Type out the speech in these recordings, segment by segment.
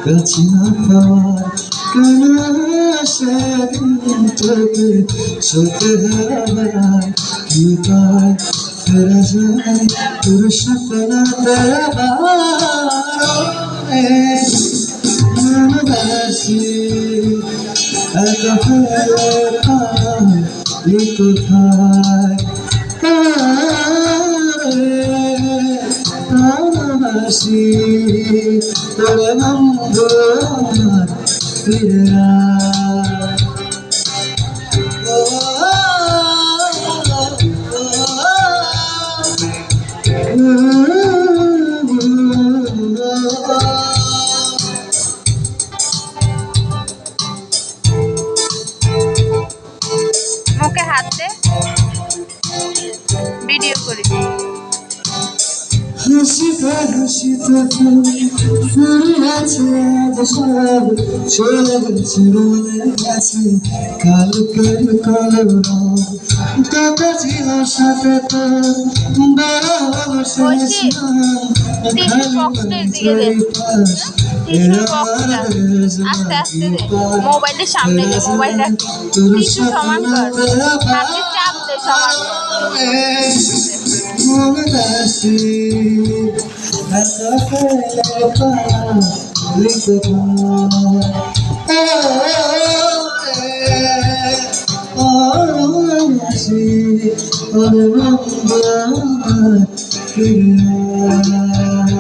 কাছে না পাওয়ার কেন সেদিন তোকে চোখে হারায় কি উপায় ফেরা যায় তোর সাথে না ভালোবাসি একা ফেলে পাই কোথায় ভালোবাসি তবে বন্ধু আমার ফিরে আয়। মুখে হাত দে, ভিডিও করি। হাসিতে হাসিতে ফুল আছে আজ সব চলে গেছে রোলে গেছে কালকের কলরব কথা ছিল সাথে তো বড় হলো শেষ আস্তে আস্তে দে, মোবাইলের সামনে দে, মোবাইলটা টিস্যু সমান কর, হাতে চাপ দে সমান কর। ভালোবাসি একা ফেলে পাই ভালোবাসি তবে বন্ধু আমার ফিরে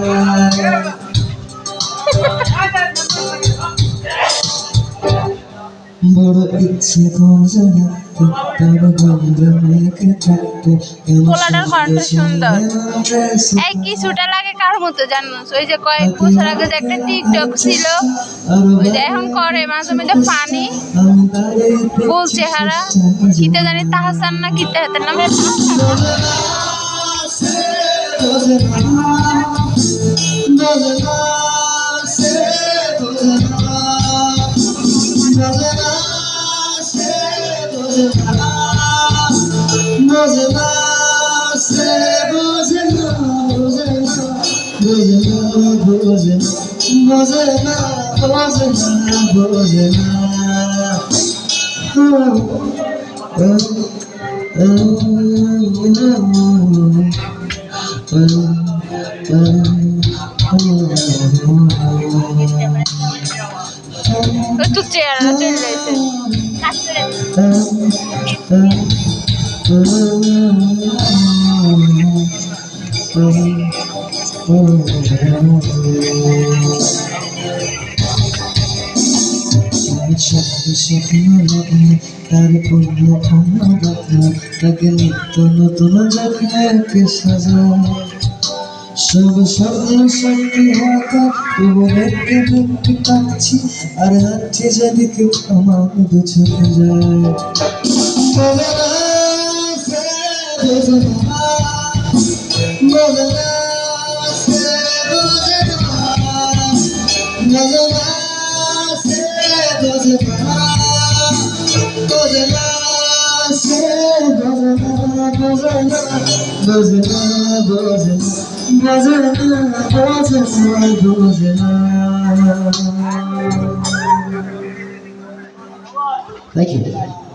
আয়। বড় ইচ্ছে করছে তবে বন্ধু মেয়েকে থাকতে পোলাটার কণ্ঠ সুন্দর। এই কিছুটা লাগে কার মতো জানোস, ওই যে কয়েক বছর আগে যে একটা টিকটক ছিল, ওই যে এখন করে মাঝে মাঝে ফানি গোল চেহারা, কিতে জানি তাহসান না কিতে হাতের নাম তো চেহারা চলে যাইছে। তার পূর্ণ তাকে নিত্য নতুন যাকে সাজায় সব স্বপ্ন সত্যি হাতে দেখতে দেখতে পাচ্ছি আর হাঁটছি যেদিকে আমার দু চোখে যায় Thank you.